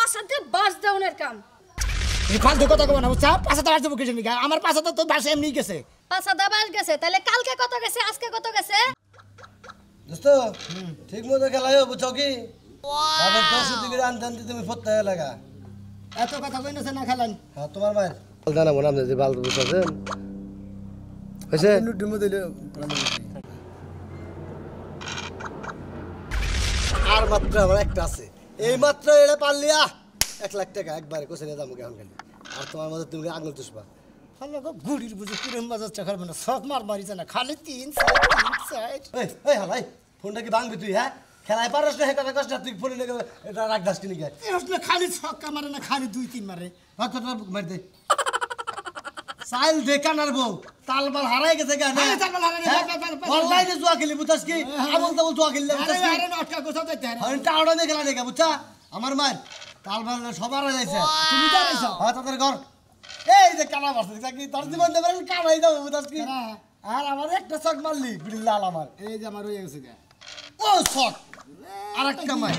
পাছাতে বাস দেওনের কাম ফালতু কথা কব না বুঝছা পাছাতে বাস দেব কিছু নি আমার পাছাতে তো বাস এমনি গেছে পাছাতে বাস গেছে তাহলে কালকে কত গেছে আজকে কত গেছে দোস্ত ঠিক মতো খেলায়ও বুঝছো কি আগে 10 দিকে আনতে তুমি ফতে লাগা এত কথা কইনছে না খেলান হ্যাঁ তোমার ভাই জানা মনে আপনি যে বাল বুঝছেন হইছে নুডুমো দিলে আর মাত্র আমার একটা আছে এই মাত্র এটা পারলিয়া 1 লাখ টাকা একবারে কোসে নিয়ে যাবো এখন খালি আর তোমার মধ্যে তুমি আঙুল চুষবা হলো গুড়ির বুঝে পুরো বাজার চাকার মানে সব মারিছে না খালি 3 সাইড এই এই হালাই ফোনটা কি ভাঙবি তুই হ্যাঁ খেলায় পারস না হেটা কষ্ট তুই ফোনে লেগে এটা রাখ দাস কিনে গায় আসলে খালি ছক্কা মারে না খালি 2-3 মারে হাতটা মার দে সাইল দেখানার বউ তালবাল হারাই গেছে কেন তালবাল হারাই গেছে অনলাইনে জুয়া খেলি বুঝাস কি আমল তাবল জুয়া খেললে বুঝাস কি আরে নটকা কোথাও যাইতে আরে হন টাওড়া নে খেলা দেখা বুঝছা আমার মার তালবাল সবার হইছে তুমি যাইছো হ্যাঁ তাদের ঘর এই যে কানা মারছে কি তোর জীবন দেবেন কানাই দাও বুঝাস কি আর আমার একটা চক মারলি বিল্লাল আমার এই যে আমার হয়ে গেছে ও শট আরেকটা মার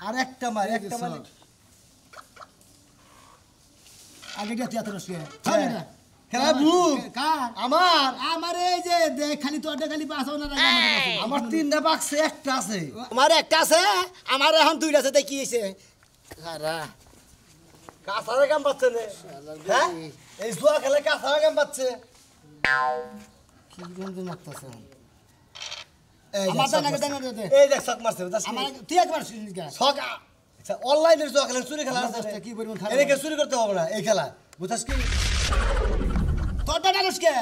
আরেকটা মার একটা মার আগে গিয়ে এত রসে চলে না খেলা ভূত কার আমার এই যে খালি তোরটা খালি পাস না আমার তিনটা বাক্সে একটা আছে আমার একটা আছে আমার এখন দুইটা আছে দেখি হইছে সারা কাঁচারে কাম পাচ্ছে না হ্যাঁ এই জুয়া খেলে কাঁচারে কাম পাচ্ছে কি গন্ধ লাগতাছে এই দেখ শক মারছে আমার তুই একবার শুনিস গা শক আচ্ছা অনলাইনে জুয়া খেলেন চুরি খেলা আছে কি পরিমাণ খারাপ এটাকে চুরি করতে হবে না এই খেলা বুঝাস কি তোরটা ডালস কে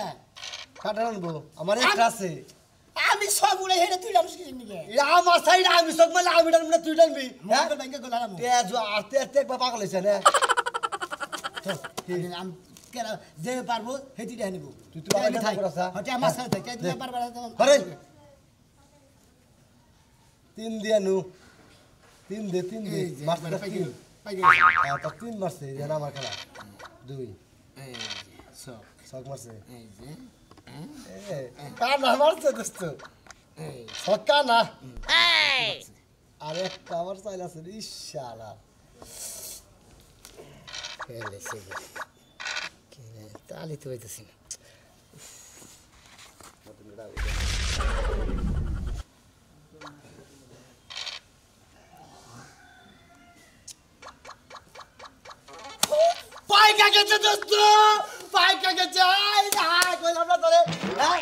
কাটা আনবো আমার একটা আছে আমি সব উড়ে হেডে তুই ডালস কি নিকে এটা আমার সাইড আমি শক মারলে আমি ডানবো না তুই ডানবি হ্যাঁ মোবাইল ব্যাংকে গলালাম তে জুয়া আরতে আরতে একবার পাগল হইছে না আমি কেরা যে পারবো হেতিটা নিব তুই তো আগে না করছ হতে আমার সাথে থাকে তুই পারবা আরে তিন দিয়া নু তিন দে মারতে পাইগে তো তিন মারছে জানা আমার খেলা দুই এই সব শক মারছে এই যে কানা মারছে দোস্ত এই শক কানা আরে একটা আমার চাইল আছে ইশালা খেলে সে কি তালি তো হইতাছি না পাইকা গেছে দোস্ত পাইকা গেছে আই না কইলাম না তোরে হ্যাঁ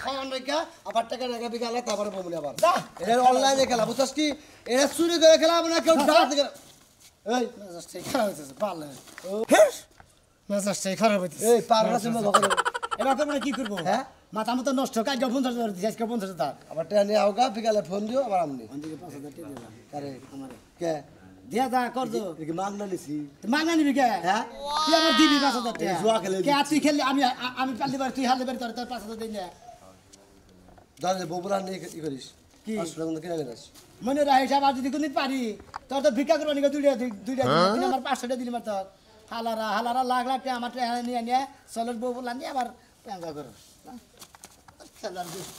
খাওয়ান রেখা আবার টাকা রেখা বিকালে তারপরে বমুনি আবার এটা অনলাইনে খেলা বুঝছস কি এটা চুরি করে খেলা মানে কেউ ডাকাতি করে এই মেজাজটাই খারাপ হইতেছে পারলে হেস মেজাজটাই খারাপ হইতেছে এই পাররা সিমা বকরে এবার তোমরা কি করবো হ্যাঁ মাথা মতো নষ্ট কাজ 50 টাকা দিছি আজকে 50 টাকা আবার টাকা আওগা বিকালে ফোন দিও আবার আমনি ওদিকে 5000 টাকা দিলাম আরে আমারে কে দিয়া দা করছো একে মাগনা নিছি মাগনা নিবি কে হ্যাঁ তুই আমার দিবি 5000 টাকা জুয়া খেলে কে তুই খেললি আমি পারলি বার তুই হারলি বার তোর 5000 দিই না দাদা ববুরা নিয়ে কি করিস কি? আসলে কোন কিনা গেছিস মনে রাখ হিসাব আর যদি কোনদিন পারি তোর তো ভিক্ষা করবো নিকে দুইটা দিন আমার 500 টাকা দিলি মার তোর হালারা লাখ লাখ টাকা আমার টাকা নিয়ে চলের বউ বললাম নিয়ে আবার পেঁচা করো খেলার দোস্ত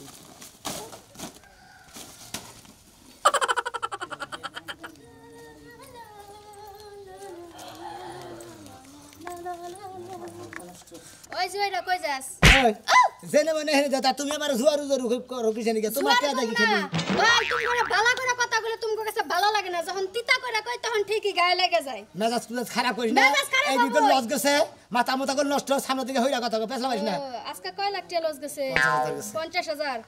ওই জয়টা কই যাস জেনে মনে হেনে দাদা তুমি আমার জুয়ারু জরু করো কিসে নিকে তোমার কে দেখি খেলি ভাই তুমি করে ভালো করে কথা বলে তোমার কাছে ভালো লাগে না যখন তিতা করে কই তখন ঠিকই গায়ে লেগে যায় মেজাজ প্লাস খারাপ করিস না মেজাজ খারাপ এই দিকে হবই। লস গেছে মাথা মতো করে নষ্ট সামনে দিকে হইরা কথা পেছলা পারিস না ও, আজকে কয় লাখ টাকা লস গেছে 50,000 গেছে। 50,000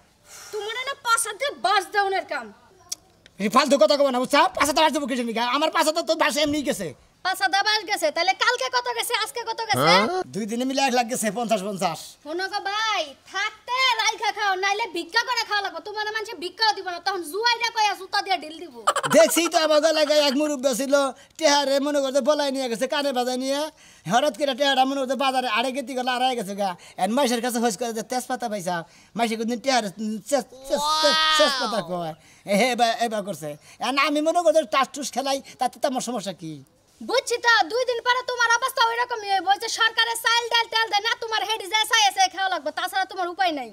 তোমার না পাছাতে বাস দেওনের কাম এই ফালতু কথা কব না বুঝছা পাছাতে বাস দেব কিসে নিকে আমার পাছাতে তো বাস এমনি গেছে পাছাতে বাস গেছে তাহলে কালকে কত গেছে আজকে কত গেছে 2 দিনে মিলে 1 লাখ গেছে 50 শোনো গো ভাই থাকতে রাইখা খাও নাইলে ভিক্ষা করে খাওয়া লাগবে তোমার মানুষে ভিক্ষাও দিব না তখন জুয়াইরা কইয়া জুতা দিয়ে ঢিল দিব দেখছি তো আমার গলায় এক মুরব্বী ছিল টেহারে মনে করতে বলাই নিয়ে গেছে কানে বাজায় নিয়ে হঠাৎ করে টেহারা মনে করতে বাজারে আড়ে গেতি গেল আড়াই গেছে গা এন মাইসের কাছে হইস করে যে তেজপাতা পাইছা মাইসে কোনদিন টেহারে তেজপাতা কয় এবার করছে এন আমি মনে করতে টাস টুস খেলাই তাতে তো আমার সমস্যা কি বুঝছি তো 2 দিন পরে তোমার অবস্থা ওই রকমই হইব যে সরকারের চাল ডাল তেল দেয় না তোমার হেডি যায় চাইছে খাওয়া লাগবে তাছাড়া তোমার উপায় নাই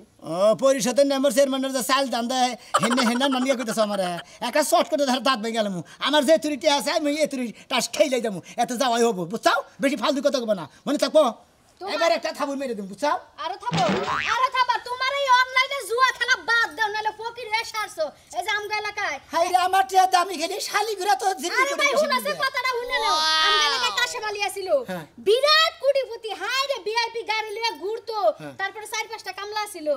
পরিষদের মেম্বার চেয়ারম্যানের যে চাল দান দেয় হেন্না নানিয়া কইতেছ আমার একা শর্ট করে ধরে দাঁত ভেঙে গেলাম আমার যে তুরিটি আছে আমি এই তুরি টাস খেয়ে যাই যাবো এত যাওয়াই হবো বুঝছাও বেশি ফালতু কথা কব না মনে থাকবো এবার একটা থাবুর মেরে দিন বুঝছাও আরো থাকো তোমার এই অনলাইনে জুয়া খেলা বাদ দাও নালে ফকির হয়ে সারছো এই যে আমগা এলাকায় হাই রে আমার টিয়া দামি খেলি শালি ঘুরা তো জিম্মি আরে করে ভাই বসে হুনাছে দিছে। কথাটা হুনে নাও আমগা এলাকায় কাশেমালি আছিল হ্যাঁ। বিরাট কোটিপতি হাই রে ভিআইপি গাড়ি লিয়ে ঘুরতো তারপরে 4-5টা কামলা ছিল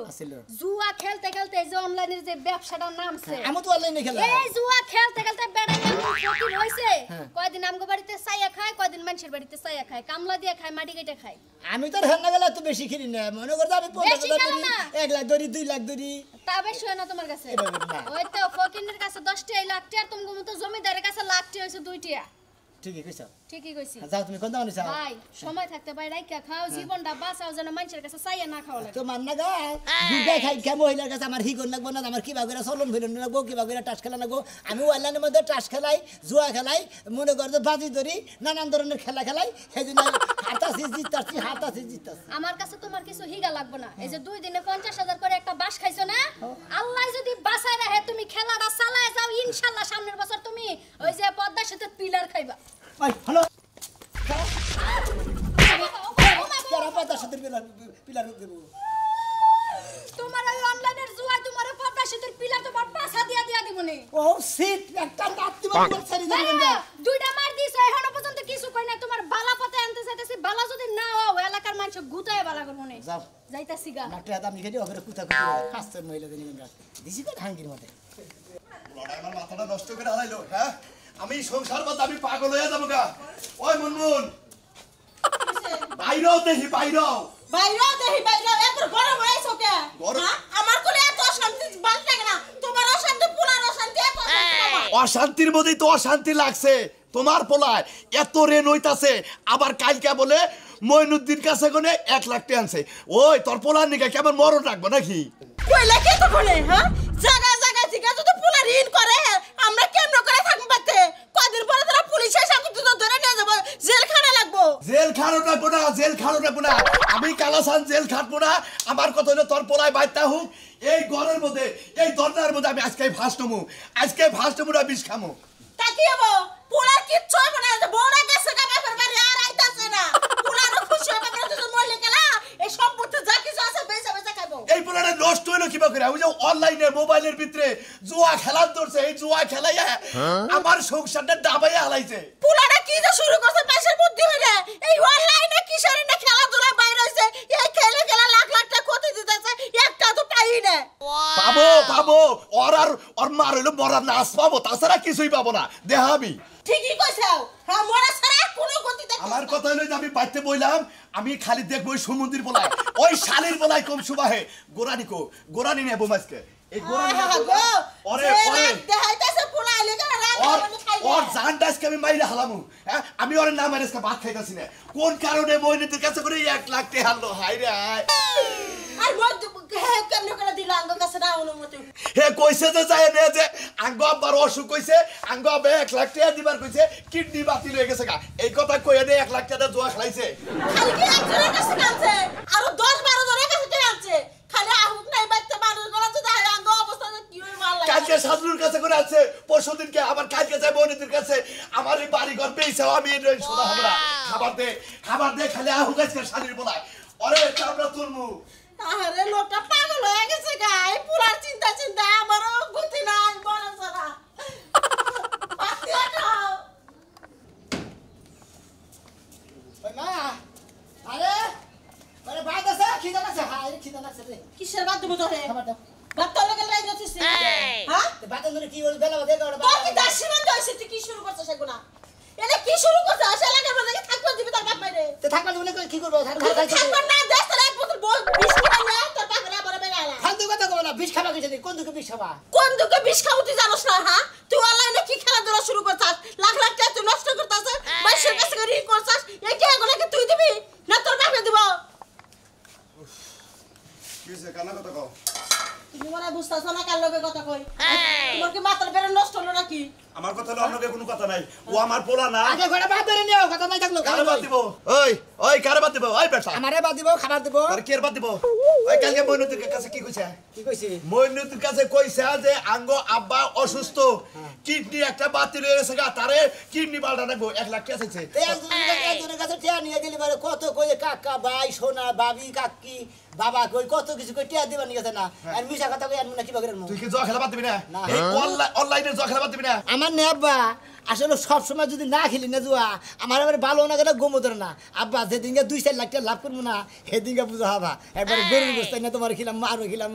জুয়া খেলতে খেলতে এই যে অনলাইনের যে ব্যবসাটার নামছে আমি তো অনলাইনে খেলা এই জুয়া খেলতে খেলতে বেড়া ফকির হইছে কয়দিন আমগো বাড়িতে ছাইয়া খায় কয়দিন মানুষের বাড়িতে ছাইয়া খায় কামলা দিয়ে খায় মাটি কেটে খায় আমি তো হেন্না গেলে তো বেশি খেলি না মনে করতে আমি 15,000 খেলো ধরি না। 1 লাখ ধরি 2 লাখ ধরি তা বেশি হয় না তোমার কাছে এভাবে না। ওই তো ফকিরের কাছে 10টা লাখ টাকা তুমি মতো জমিদারের কাছে লাখ টাকা হইছে 2টা ঠিকই কইছো ঠিকই কইছি যাও তুমি কোন দাও নিছাও ভাই সময় থাকতে ভাই রাইখা খাও জীবনটা বাঁচাও যেন মানুষের কাছে চাইয়া না খাওয়া লাগে তো মান না গা দুধে খাই খা মহিলার কাছে আমার হিগন লাগবো না আমার কিবা করে চলন ফিরন লাগবো কিবা করে টাস খেলা লাগবো আমি অনলাইনের মধ্যে টাস খেলাই জুয়া খেলাই মনে করতে বাজি ধরি নানান ধরনের খেলা খেলাই সেদিন হাতাছি জিততাছি আমার কাছে তোমার কিছু হিগা লাগবে না এই যে 2 দিনে 50,000 করে একটা বাস খাইছো না আল্লাহ যদি বাঁচায় রাখে তুমি খেলাটা চালায় যাও ইনশাআল্লাহ সামনের বছর তুমি ওই যে পদ্মা সেতুর পিলার খাইবা ওই হ্যালো কারা পাতা সাথে পিলার দেব তোমার ওই অনলাইনের জুয়া তোমার পদ্মা সেতুর পিলার তোমার পাছা দিয়া দিবনি ও সিট একটা নাতি বল ছাড়ি দিবেন না দুইটা মার দিছ এখনো পর্যন্ত কিছু কই না তোমার বালা পথে আনতে চাইতেছি বালা যদি না হও এলাকার মানুষ গুতায় বালা করব না যাও যাইতাছি গা নাটে দাম নিয়ে ওরে কুতা কুতা ফাস্ট মহিলা দেন আমরা দিছি তো ভাঙ্গির মতে লড়াই আমার মাথাটা নষ্ট করে হারাইলো হ্যাঁ আমি সংসার বাদ আমি পাগল হয়ে যাবো গা ওই মুনমুন বাইরেও দেখি বাইরেও এত গরম হয়েছে ওকে গরম? আমার কোলে এত অশান্তি বাদ লাগে না তোমার অশান্তি পুরার অশান্তি এত অশান্তি আমার। অশান্তির মধ্যেই তো অশান্তি লাগছে তোমার পোলায় এত রেন হইতাছে আবার কালকে বলে মইনুদ্দিন কাছে কোনে 1 লাখ টাকা আনছে ওই তোর পোলার নিকে কেমন মরণ রাখবো নাকি কইলে কে তো বলে হ্যাঁ জায়গা থেকে যদি পুলা ঋণ করে আমরা কেমন করে থাকব পাতে কদিন পরে তোরা পুলিশ এসে আমাকে তো ধরে নিয়ে যাব জেলখানা লাগবো জেল খানো রাখবো না আমি কালাসান জেল খাটবো না আমার কথা হলো তোর পোলায় বাইতা হোক এই ঘরের মধ্যে এই দরজার মধ্যে আমি আজকে ফার্স্ট নমু না বিষ খামো তাকি হবো পুরা কিচ্ছু হবে না যে বড় গেছে কা বাপের বাড়ি আর আইতাছে না পুরানো খুশি হবে না তুই মরলে গেলা এই সম্পত্তি যা কিছু আছে বেচা খাবো এই পোলাটা নষ্ট হইলো কিবা করে ওই যে অনলাইনে মোবাইলের ভিতরে জুয়া খেলা ধরছে এই জুয়া খেলাইয়া আমার সংসারটা ডাবাইয়া হালাইছে পুরাটা কি যে শুরু করছে পাশের বুদ্ধি হইলে এই অনলাইনে কিসের না খেলাধুলা বাইরে হইছে এই খেলা লাখ টাকা ক্ষতি দিতেছে একটা তো পাই না পাবো ওর মার হইলো মরার নাচ পাবো তাছাড়া কিছুই পাবো না দেখাবি ঠিকই কইছাও হ্যাঁ মরা ছাড়া কোনো গতি দেখছ আমার কথা হইলো যে আমি বাইতে বইলাম আমি খালি দেখবো ওই সমুদ্রের বলায় ওই শালির বলায় কম সুবাহে গোরানি নেবো মাছকে এই গোরানি দেখাইতাছে পুরা এলাকা ওর জানটা আজকে আমি মাইরে হালামু হ্যাঁ আমি ওর নাম আজকে ভাত খাইতাছি না কোন কারণে মইনুদ্দিন কাছে করে 1 লাখ টাকা হারলো হাই রে হাই আর মদ কেমন করে দিল আঙ্গ কাছে না অনুমতি হে কইছে যে যায় নে যে আঙ্গ আবার অসুখ কইছে আঙ্গ আবে 1 লাখ টাকা দিবার কইছে কিডনি বাতিল হয়ে গেছে গা এই কথা কইয়া দে 1 লাখ টাকা জুয়া খেলাইছে খালি কি একজনের কাছে কাছে আর 10-12 জনের কাছে কাছে খালি আহুক নাই বাইতে মানুষ গলা তো দেয় আঙ্গ অবস্থা কি হই মাল লাগে কালকে সাজুর কাছে করে আছে পরশুদিনকে আবার কালকে যায় মইনুদ্দিনের কাছে আমার এই বাড়ি ঘর বেইছে আমি এই সোনা আমরা খাবার দে খালি আহুক আজকে শালির বলায় ওরে চামড়া তুলমু আরে লোকটা পাগল হয়ে গেছে গাই পুরার চিন্তা আমারও গতি নাই বড় সারা পাতিয়া খাও ওই মা আরে ভাত আছে খিদা লাগছে রে কিসের বাদ দেবো তোরে খাবার দাও বাদ তোর লাগে লাই যাচ্ছিস হ্যাঁ তো ভাত ধরে কি বল বেলা দেখো ওটা তোর কি দাসিমান দইছে তুই কি শুরু করছিস এগুলা এটা কি শুরু করছিস আসলে লাগে বলে থাকবা দিবি তোর বাপ মাইরে তো থাকবা বলে কি করব থাকবা না দেশ তোর এক বোতল বিষ কিনে নে তোর পাগলা বড় বেলা ফালতু কথা কব না বিষ খাবা কিছু কোন দুকে বিষ খাবা কোন দুকে বিষ খাও তুই জানোস না হ্যাঁ তুই অনলাইনে কি খেলাধুলা শুরু করছিস লাখ টাকা তুই নষ্ট করতাছিস বাইশের কাছে ঋণ করছিস এই কি এগুলা কি তুই দিবি না তোর বাপে দিব কিছে কানা কথা কও তুমি মনে বুঝতাছ না কার লগে কথা কই তোমার কি মাথার বেরে নষ্ট হলো নাকি আমার কথা হলো অন্যকে কোনো কথা নাই ও আমার পোলা না আগে ঘরে বাদ ধরে নিও কথা নাই থাকলো কারে বাদ দিব ওই ওই কারে বাদ দিব ওই বেটা আমারে বাদ দিব খাবার দিব আর কে বাদ দিব ওই কালকে মইনুতের কাছে কি কইছে কি কইছি মইনুতের কাছে কইছে যে আঙ্গ আব্বা অসুস্থ কিডনি একটা বাতিল হয়ে গেছে গা তারে কিডনি পাল্টা রাখবো 1 লাখ টাকা চাইছে একজনের কাছে টিয়া নিয়ে গেলি মানে কত কই কাকা ভাই সোনা ভাবি কাকি বাবা কই কত কিছু কই টিয়া দিবা নিয়ে গেছে না আর মিশা কথা কই আমি না কি বাগের তুই কি জয়া খেলা বাদ দিবি না এই অনলাইনে জয়া খেলা বাদ দিবি না আমার নে আব্বা আসলে সব সময় যদি না খেলি না জুয়া আমার আবার ভালো না গেলে গোমো ধরে না আব্বা যেদিনকে 2-4 লাখ টাকা লাভ করবো না সেদিনকে বুঝা হবা একবার গরুর গোস্ত না তোমার খিলাম আরো খিলাম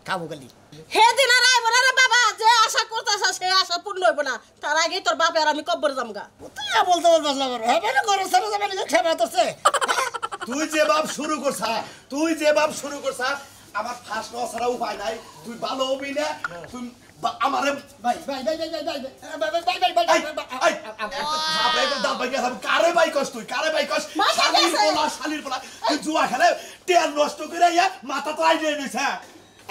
খাবো খালি হে দিন আর আইব না রে বাবা যে আশা করতাছ সে আশা পূর্ণ হইব না তার আগে তোর বাপে আর আমি কব্বরে যামগা তুই বলতে বলবাস না বড় হবে না গরু সারা যাবে না খেবা তোছে তুই যে বাপ শুরু করছা আমার ফাঁস নেওয়া ছাড়া উপায় নাই তুই ভালো হবি না তুই আমারে ভাই ভাই ভাই ভাই ভাই ভাই ভাই ভাই ভাই কারে বাই কস তুই কারে বাই কস শালির পোলা তুই জুয়া খেলে টের নষ্ট করে মাথা তো আইডিয়া নিছে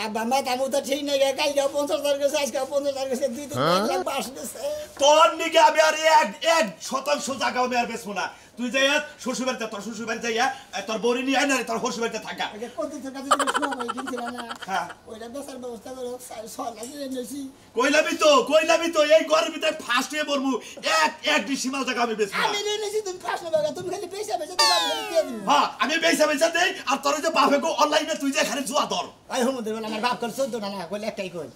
আব্বা মা তামু তো ঠিক নাই কালকে 50,000 গেছে আজকে 50,000 গেছে 2-3 লাখ বাস গেছে তোর নিকে আমি আর এক শতাংশ জায়গা আমি আর বেচবো না তুই যাই শ্বশুর বাড়িতে তোর শ্বশুর বাড়িতে যাইয়া তোর বউরি নিয়ে আয় না তোর শ্বশুর বাড়িতে থাকা কত টাকা দিয়ে শোনা ভাই কিনছিল না হ্যাঁ ওইটা বেচার ব্যবস্থা করো 6 লাখ দিয়ে নিয়েছি কইলাবি তো এই ঘরের ভিতরে ফার্স্ট এ বলবো এক ডিসিমাল জায়গা আমি বেচবো আমি নিয়েছি তুমি ফাঁস নেবে তুমি খালি পয়সা পয়সা তুমি আমি দিয়ে দিবি হ্যাঁ আমি পয়সা দেই আর তোর যে বাপে গো অনলাইনে তুই যে এখানে জুয়া ধর আই হুমুদের বলে আমার বাপ কল 14 না কইলে একটাই কই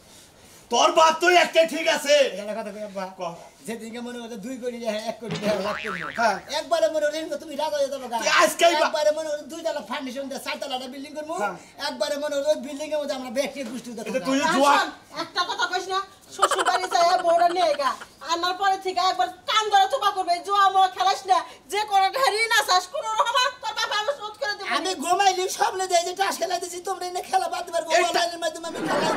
তোর বাপ তো একটাই ঠিক আছে এটা কথা কই আব্বা কহ। যেদিনকে মনে হতো 2 কোটি টাকা 1 কোটি টাকা লাভ করবো হ্যাঁ। একবারে মনে হতো তুমি রাজা হয়ে যাবে তুই আজকেই বা- একবারে মনে হতো 2 তলা ফাউন্ডেশন দিয়ে 4 তলাটা বিল্ডিং করবো হ্যাঁ। একবারে মনে হতো বিল্ডিং এর মধ্যে আমরা ব্যক্তি গোষ্ঠী এটা দেখো তুই জুয়া একটা কথা কইস না শ্বশুর বাড়ি যায় বড় নিয়ে গা আনার পরে থেকে একবার কান ধরে থোপা করবে জোয়া মোয়া খেলাস না যে কোনো ঢারি না চাস কোনো রকম তোর বাবা আমি শোধ করে দেব আমি ঘুমাইলি স্বপ্নে দেয় যে টাস খেলা দিছি তোমরা এনে খেলা বাদ দিবার এইটা- অনলাইনের মাধ্যমে আমি খেলাই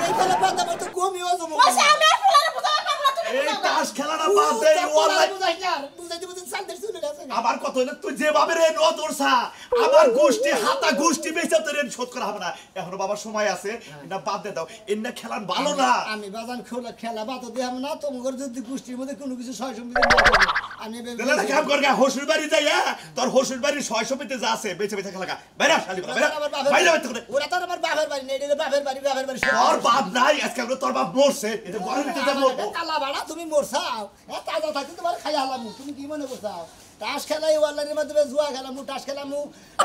এই খেলা বাদ দেবার তো ঘুমিও জমো ওই আমি আর ফুলারে বুঝাতে পারবো না তুমি এই বুঝাও। তাস খেলাটা বাদ দে অনলাইন বুঝাই না বুঝাইতে বুঝাইতে শান্তির চলে গেছে আবার কত হইলো তুই যেভাবে রে নদরসা আমার গোষ্ঠী হাতা গোষ্ঠী বেঁচে তোর ঋণ শোধ করা হবে না এখনো বাবার সময় আছে এটা বাদ দে দাও এনে খেলান ভালো না আমি বাজান খেলা বাদ দিলাম না তোমার যদি গোষ্ঠীর মধ্যে কোনো কিছু সয় সম্পত্তি না থাকে, আমি তাহলে একটা কাম কর গা হসুর বাড়ি যাই তোর হসুর বাড়ির 600 মিতে যা আছে বেঁচে বেঁচে খেলা বাইরে শালি বাইরে বাইরে ওরা তো আমার বাপের বাড়ি নেই এটা বাপের বাড়ি তোর বাপ নাই আজকে আমরা তোর বাপ মরছে এটা ঘরের ভিতরে মরবো কালা ভাড়া তুমি মরছাও তাজা থাকতে তোমার খাই হালাম তুমি কি মনে করছাও টাস খেলাই অনলাইনের মাধ্যমে জুয়া খেলামু টাস খেলামু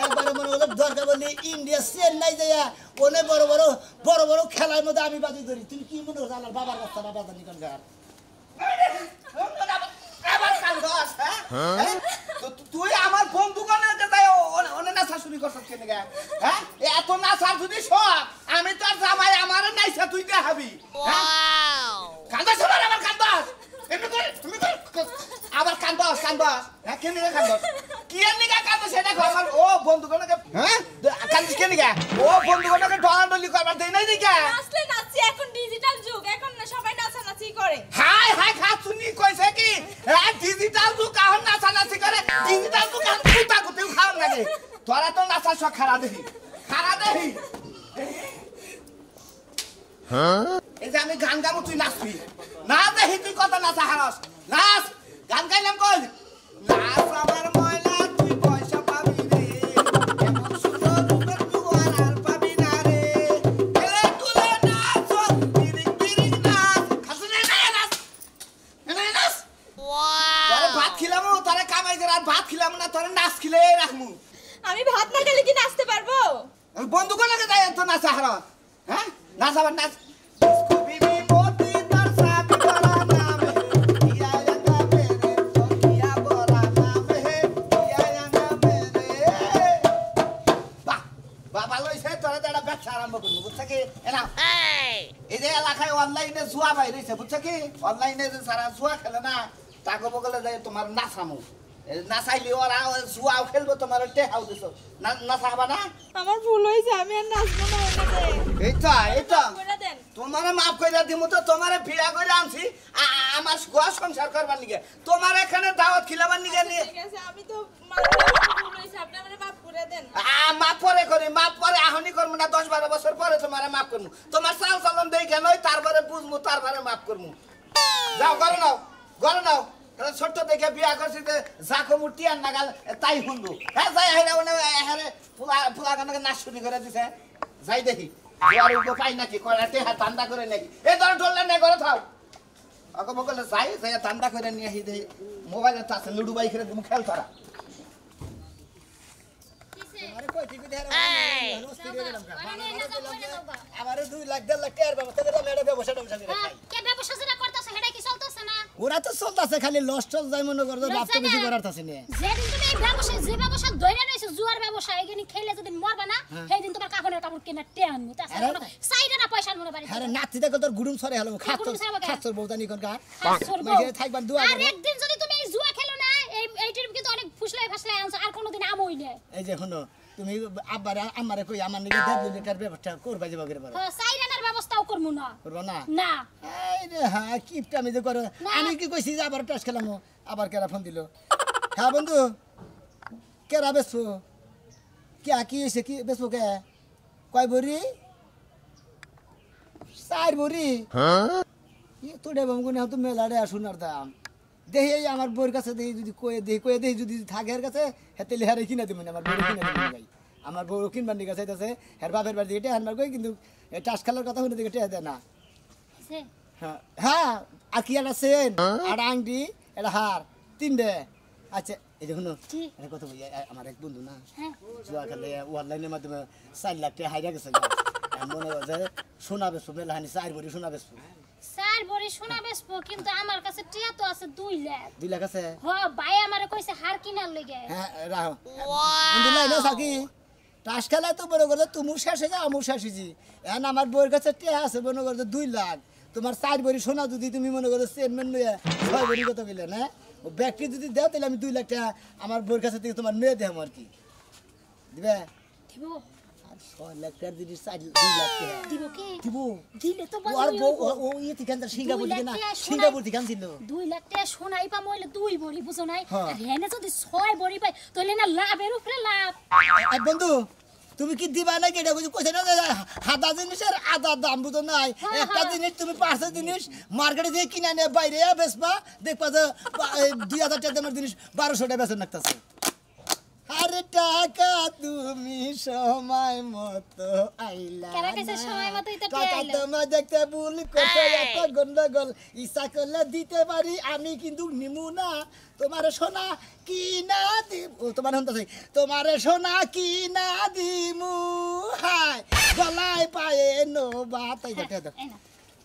একবারে মনে হলো দরকার বললি ইন্ডিয়া চেন্নাই যাইয়া অনেক বড় বড় খেলার মধ্যে আমি বাজি ধরি তুমি কি মনে করছো আমার বাবার কথা বাবা জানি কোন গার তুই আমার বন্ধু কোনে যাই অনেক নাচা শুরু করছিস কেন গা হ্যাঁ এত নাচার যদি শখ আমি তোর জামাই আমার নাইছা তুই দেখাবি কান্দাস আমার কান্দাস এমনি করে তুমি আবার কান্দাস হ্যাঁ কেন কান্দাস কি এমনি কান্দাস সেটা আমার ও বন্ধু কোনে হ্যাঁ কান্দাস কেন গা ও বন্ধু কোনে ডলাডলি করবার দেই নাই দিকা আসলে নাচি এখন ডিজিটাল যুগ এখন না সবাই নাচানাচি করে হাই খাতুনি কইছে কি হ্যাঁ ডিজিটাল যুগ কাহন নাচানাচি করে ডিজিটাল যুগ কাহন কুতা খাওয়া লাগে তোরা তো নাচা সব খারা দেখি এই যে আমি গান গাবো তুই নাচবি না দেখি তুই কত নাচা হারস নাচ গান গাইলাম কই নাচ আমার ময়লা তুই পয়সা পাবি রে এমন সুন্দর রূপের দুয়ার আর পাবি না রে এলে তুলে নাচ বিরিং নাচ খাসুনে নাচ তোরে ভাত খিলামু তোরে কামাই করে আর ভাত খিলামু না তোরে নাচ খিলে রাখমু আমি ভাত না খেলে কি নাচতে পারবো বন্ধু কোন লাগে যাই তো নাচা হারা হ্যাঁ নাচাবার নাচ इसको बीबी मोती तरसा बिगड़ा नाम है किया यंगा मेरे तो किया बोला नाम है किया यंगा मेरे বাবা লইছে তোরা দাঁড়া ব্যবসা আরম্ভ করবো বুঝছে কি এনা এই যে এলাকায় অনলাইনে জুয়া বাইরে রয়েছে বুঝছে কি অনলাইনে যে সারা জুয়া খেলে না তাকে বগলে যায় তোমার নাচামু নাচাইলে ওরা জুয়াও খেলবো তোমার টেহাও দিছো নাচাবা না আমার ভুল হয়েছে আমি আর নাচবো না এইটা করে দেন তোমারে মাফ কইরা দিমু তো তোমারে ভিড়া কইরা আনছি আমার ঘর সংসার করবার নিগে তোমার এখানে দাওয়াত খিলাবার নিগে নিয়ে ঠিক আছে আমি তো ভুল হয়েছে আপনি আমারে মাফ করে দেন মাফ পরে আহনি করবো না 10-12 বছর পরে তোমারে মাফ করবো তোমার চাল চলন দেখে নই তারপরে বুঝমু তারপরে মাফ করবো যাও ঘরে নাও তাহলে ছোট্ট দেখে বিয়া করছি যে জাকো মুটি আর নাগাল তাই শুনবো হ্যাঁ যাই হাইরা মানে হ্যাঁ ফুলা কানকে নাচ শুনি করে দিছে যাই দেখি আর উঠো পাই নাকি কয়লাতে হাত ঠান্ডা করে নাকি এই ধরো ঢোললে না ঘরে থাও আগে বকলে যাই ঠান্ডা করে নিয়ে আসি দেখি মোবাইলে তো আছে লুডু বাই খেলে তুমি খেল তারা আরে কই টিভি দেখার আমারে 2 লাখ 1.5 লাখ টাকার ব্যবস্থা করে মেয়েটা ব্যবসাটা করে খাই কে ব্যবসা যেটা করতেছে সেটা কি চলতেছে না ওরা তো চলতেছে খালি লস টস যাই মনে করো লাভ তো বেশি করার আছে না যেদিন তুমি এই ব্যবসা যে ব্যবসা ধরে রইছো জুয়ার ব্যবসা এখানে খেলে যদি মরবা না সেই দিন তোমার কাপড়ের কাপড় কেনা টেন নি তাছাড়া সাইডে না পয়সা মনে বাড়ি আরে নাতি দেখো তোর গুড়ুম সরে হলো খাচ্ছর বউতানি কোন কা মাইকে থাকবার দুয়া আর একদিন যদি তুমি এই জুয়া খেলো না এই টিম কিন্তু অনেক ফুসলাই ফাসলাই আনছ আর কোনোদিন আমই না এই যে শুনো তুমি আব্বারে আমারে কই আমার নিকে 1.5 লিটার ব্যবস্থা করবা যাবা করে পারো হ্যাঁ সাইডেনার ব্যবস্থাও করমু না করবা না না এই রে হ্যাঁ কিপটা আমি যে করো আমি কি কইছি যে আবার টাস খেলাম আবার কেরা ফোন দিল হ্যাঁ বন্ধু কেরা বেসো কি হইছে কি বেসো কে কয় বড়ি 4 বড়ি হ্যাঁ তো দেবম কোন তো মেলাড়ে আসুনার দাম দেহি আমার বউর কাছে দেহি যদি কয়ে দেহি যদি থাকে এর কাছে হেতেলে হারে কিনা দিবেন আমার বউ কিনা দিবেন ভাই আমার বউ কিনবার নিকে চাইতেছে হের বাপের বাড়ি দিকে হানবার কই কিন্তু টাস খেলার কথা শুনে দিকে টেয়া দেয় না হ্যাঁ হ্যাঁ আর কি একটা সেন আর আংটি এটা হার 3টে আচ্ছা এই দেখুন এটা কত আমার এক বন্ধু না জুয়া খেলে অনলাইনের মাধ্যমে 4 লাখ টাকা হাইরা গেছে মনে হয় যে সোনা বেচবো মেলাহানি 4 ভরি সোনা বেচবো 4 ভরি সোনা বেচবো কিন্তু আমার কাছে টিয়া তো আছে 2 লাখ 2 লাখ আছে হ্যাঁ ভাই আমারে কইছে হার কিনার লাগে হ্যাঁ রাও কিন্তু লাইনো সাকি টাস খেলা তো বড় করে তুমি শেষ হয়ে যাও আমি শেষ হইছি এখন আমার বউয়ের কাছে টিয়া আছে মনে করো 2 লাখ তোমার 4 ভরি সোনা যদি তুমি মনে করো চেয়ারম্যান লইয়া 6 ভরি কত কইলে না ও ব্যক্তি যদি দাও তাহলে আমি 2 লাখ টাকা আমার বউয়ের কাছে থেকে তোমার মেয়ে দেব আর কি দিবে দিব 6 লাখ টাকা দিদি 2 লাখ টাকা দিব কি দিব দিলে তো আর ও ইয়ে ঠিকান সিঙ্গাপুর থেকে না সিঙ্গাপুর ঠিকান ছিল 2 লাখ টাকা সোনাই পা মইলে 2 ভরি বুঝো নাই আর হেনে যদি 6 ভরি পাই তাহলে না লাভের উপরে লাভ আর বন্ধু তুমি কি দিবা না কেটা বুঝি কইছ না হাদা জিনিসের আদা দাম বুঝো নাই একটা জিনিস তুমি 500 জিনিস মার্কেটে দিয়ে কিনা নিয়ে বাইরে বেচবা দেখবা যে 2000 টাকা দামের জিনিস 1200 টাকা বেচন লাগতাছে আরে টাকা তুমি সময় মতো আইলা কেরা কইছে সময় মতো এটা টাকা তোমার দেখতে ভুল করতে এত গন্ডগোল ইচ্ছা করলে দিতে পারি আমি কিন্তু নিমু না তোমার সোনা কি না দিব তোমার হন্তাছে তোমার সোনা কি না দিমু হাই গলায় পায়ে নোবা তাই দেখতে দাও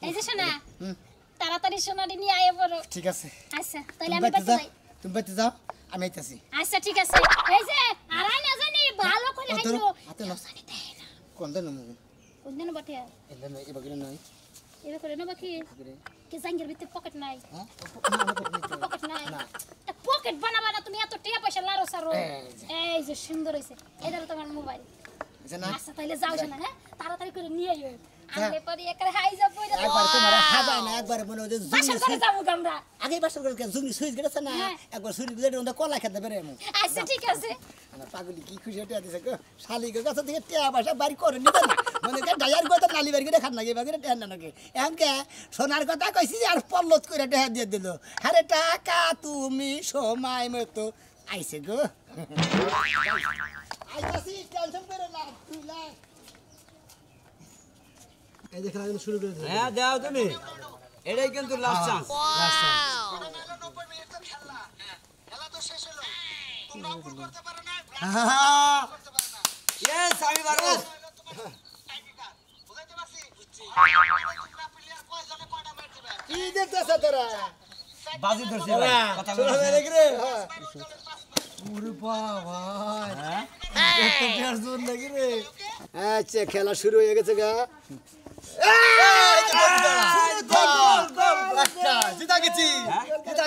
এই যে সোনা তাড়াতাড়ি সোনাটি নিয়ে আয় পড়ো ঠিক আছে আচ্ছা তাহলে আমি বাড়ি যাই তুমি বাড়ি যাও আমি আইতাছি আচ্ছা ঠিক আছে এই যে আরাই না জানি ভালো করে হাইলো হাতে লসানি দেয় না কোন দেন মু কোন দিন বাটে এলে নয় এবারে নয় এবে করে না বাকি কি জাঙ্গের ভিতরে পকেট নাই হ্যাঁ পকেট নাই পকেট বানাবা না তুমি এত টাকা পয়সা লারো সারো এই যে সুন্দর হইছে এদার তোমার মোবাইল জানা আচ্ছা তাহলে যাও না হ্যাঁ তাড়াতাড়ি করে নিয়ে আইও আনলে পরে একরে হাইজা পয়রা একবার তোমার হাজায় না একবার মনে হয় যে বাসা করে যাবো আমরা আগে বাসা করে জুগনি সুইচ গেছে না একবার সুইচ গেলে ওটা কলা খেতে পারে আমি আচ্ছা ঠিক আছে আমার পাগলি কি খুশি হতে দিছে গো শালিকে কাছে থেকে টিয়া বাসা বাড়ি করে নিতে না মনে করে ডায়ার কথা নালি বাড়ি করে খান লাগে বাগিরে টিয়া না নাকি এখন কে সোনার কথা কইছি আর পল্লত করে টিয়া দিয়ে দিল আরে টাকা তুমি সময় মতো আইছে গো আইতাছি টেনশন করে না তুইলা এই যে খেলা শুরু করে দিল হ্যাঁ দাও তুমি এটাই কিন্তু লাস্ট চান্স লাস্ট চান্স খেলা তো শেষ হলো তোমরা উপর করতে পারো না ইয়েস আমি পারবো বুঝাইতে পারছি তোমরা প্লেয়ার কয়জনে কয়টা ম্যাচ দিবে কি দেখতেছ তোরা বাজি ধরছি ভাই কথা বলছি ওরে বাবা এত প্লেয়ার জোর লাগি রে আচ্ছা খেলা শুরু হয়ে গেছে গা জিতা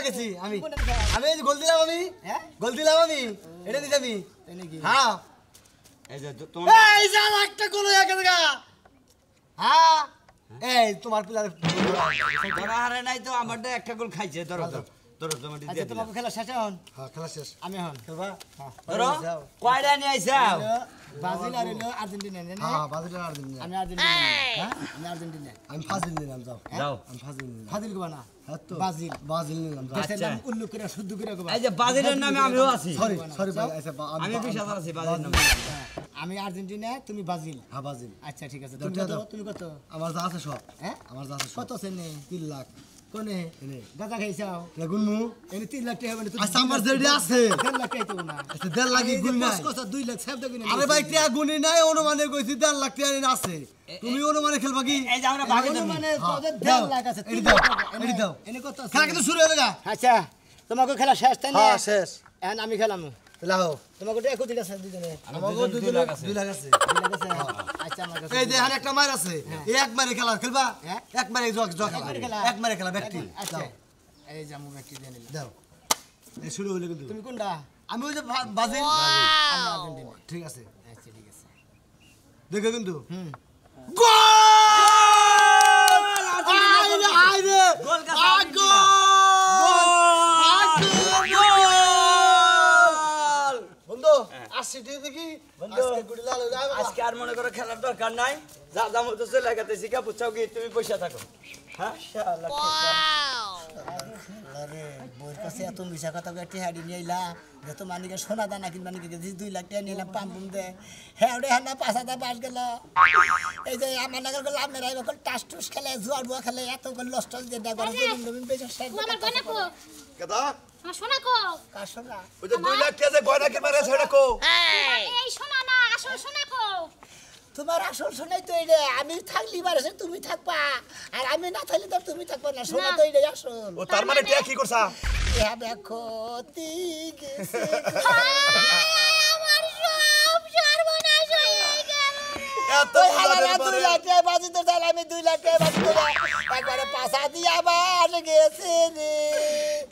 গেছি আমি এই যে গোল দিলাম আমি এটা দিছি আমি হ্যাঁ এই যে তোমার এই যা একটা গোল হয়ে গেছে গা হ্যাঁ এই তোমার প্লেয়ার ধরা হারে নাই তো আমারটা একটা গোল খাইছে ধরো তো ধরো তোমার আচ্ছা দিয়ে তোমাকে খেলা শেষ এখন হ্যাঁ খেলা শেষ আমি এখন খেলবা ধরো কয়টা নিয়ে আইছাও ব্রাজিল আর হলো আর্জেন্টিনা না হ্যাঁ বাজিটা আর দিন আমি আর্জেন্টিনা হ্যাঁ আমি আর্জেন্টিনা আমি ফাজিল নিলাম যাও যাও আমি ফাজিল নিলাম ফাজিল কবা না হ্যাঁ তো ব্রাজিল বাজিল নিলাম যাও দেশের নাম উল্লেখ করে শুদ্ধ করে কবা এই যে বাজিলের নামে আমিও আছি সরি সরি ভাই আচ্ছা আমি 20,000 আছি বাজিলের নামে আমি আর্জেন্টিনা তুমি ব্রাজিল হ্যাঁ বাজিল আচ্ছা ঠিক আছে তুমি কত তুমি কত আমার যা আছে সব হ্যাঁ আমার যা আছে সব কত সেনে 3 লাখ কোনে এনে গাঁজা খাইছাও গুনমু এনে 3 লাখ টাকা মানে আচ্ছা আমার যেটি আছে 1.5 লাখ টাকা তো না আচ্ছা 1.5 লাখ গুণ নাই কত 2 লাখ সব তো কিনে আরে ভাই টিয়া গুনি নাই অনুমানে কইছি 1.5 লাখ টাকা আছে তুমি অনুমানে খেলবা কি এই যে আমরা ভাগে দেব মানে কত দাও, 1.5 লাখ আছে এটি দাও, এটি দাও। এনে কত আছে খেলা কিন্তু শুরু হয়ে গেল আচ্ছা তোমাকে খেলা শেষ তাই না হ্যাঁ শেষ এখন আমি খেলাম লাও তোমাকে টাকা কত আছে দুজনে আমাগো 2 লাখ আছে 2 লাখ আছে আচ্ছা আমার কাছে এই যে এখানে একটা মার আছে এই এক মারে খেলা খেলবা হ্যাঁ? এক মারে জোয়া জোয়া মারে খেলা? এক মারে খেলা ব্যক্তি আচ্ছা দাও এই যে আমি একটু দিয়ে নিলাম দাও এই শুরু হলো কিন্তু তুমি কোনটা আমি ওই যে বাজিল আমি আর্জেন্টিনা ঠিক আছে আচ্ছা ঠিক আছে দেখো কিন্তু হুম গোল আইরে আইরে গোল কা বন্ধু আসছি দেখি আজকে গুড়ি লাল হইলো আজকে আর মনে করো খেলার দরকার নাই যা যা মতো চলে গেছে শিখা পুছাও কি তুমি পয়সা থাকো হ্যাঁ শালা আরে বইর কাছে এত মিশা কথা কয়ে টেহাড়ি নিয়ে আইলা যত মানিকে সোনা দানা কিনবা নাকি 2 লাখ টাকা নিলাম পাম পুম দে হ্যাঁ ওরে হ্যাঁ না 5,000 বাস গেল এই যে আমার নাগাল গেল আপনার আইবা কল টাস টুস খেলে জুয়া বুয়া খেলে এত করে লস্ট দিয়ে দেয় করে জমিন বেচে শেষ আমার গয়না কো কেদা আমার সোনা কো কার সোনা ওই যে 2 লাখ টাকা যে গয়না কিনবার আছে সেটা কো এই সোনা না আসল সোনা কো তোমার আসল সোনাই তো এইরে আমি থাকলি বারেছে তুমি থাকবা আর আমি না থাকলে তো তুমি থাকবা না সোনা তো এইরে আসল ও তার মানে টাকা কি করছা ইয়া দেখো তি গেছে আমার সব সর্বনাশ হয়ে গেল এত ওই হালারা বুঝাদের 2 পরে লাখ টাকা বাজি তো চাল আমি 2 লাখ টাকা বাজি তো একবারে পাশা দিয়ে আবার গেছে রে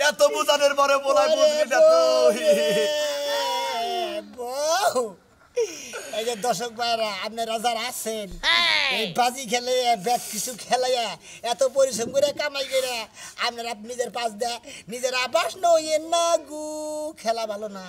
এত বুঝাদের পরে বলাই বুঝলি না তুই বউ এই যে দর্শক ভাইরা আপনারা যারা আছেন এই বাজি খেলে ব্যাগ কিছু খেলাইয়া এত পরিশ্রম করে কামাই করে আপনারা নিজের পাশ দেয় নিজের আবাস নইয়েন না গু খেলা ভালো না